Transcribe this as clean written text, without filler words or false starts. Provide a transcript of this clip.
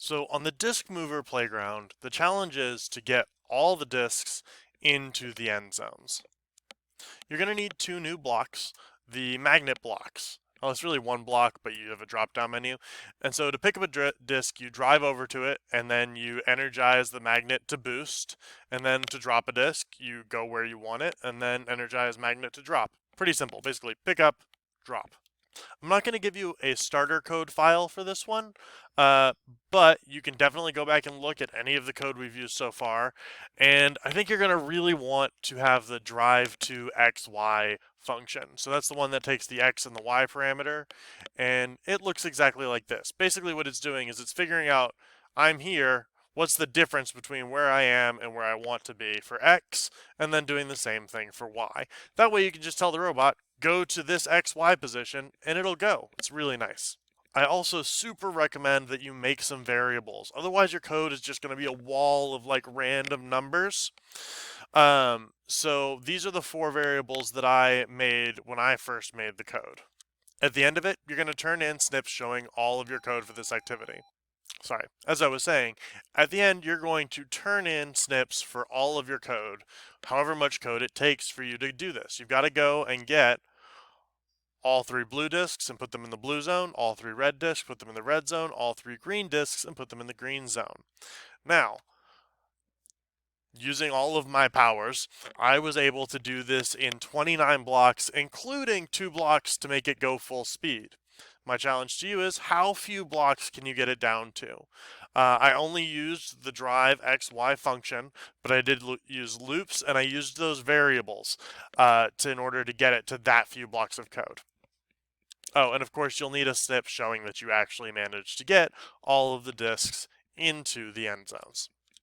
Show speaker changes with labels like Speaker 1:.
Speaker 1: So on the Disk Mover playground, the challenge is to get all the disks into the end zones. You're going to need two new blocks, the magnet blocks. Well, it's really one block, but you have a drop-down menu. And so to pick up a disk, you drive over to it, and then you energize the magnet to boost. And then to drop a disk, you go where you want it, and then energize magnet to drop. Pretty simple. Basically, pick up, drop. I'm not going to give you a starter code file for this one, uh, but you can definitely go back and look at any of the code we've used so far. And I think you're going to really want to have the drive to XY function. So that's the one that takes the X and the Y parameter, and it looks exactly like this. Basically what it's doing is it's figuring out, I'm here, what's the difference between where I am and where I want to be for X, and then doing the same thing for Y. That way you can just tell the robot, go to this XY position, and it'll go. It's really nice. I also super recommend that you make some variables. Otherwise, your code is just going to be a wall of like random numbers. So these are the four variables that I made when I first made the code. At the end of it, you're going to turn in snips showing all of your code for this activity. Sorry, as I was saying, at the end, you're going to turn in snips for all of your code, however much code it takes for you to do this. You've got to go and get all three blue disks and put them in the blue zone, all three red disks, put them in the red zone, all three green disks and put them in the green zone. Now, using all of my powers, I was able to do this in 29 blocks, including 2 blocks to make it go full speed. My challenge to you is how few blocks can you get it down to? I only used the drive XY function, but I did use loops and I used those variables in order to get it to that few blocks of code. Oh, and of course you'll need a snip showing that you actually managed to get all of the disks into the end zones.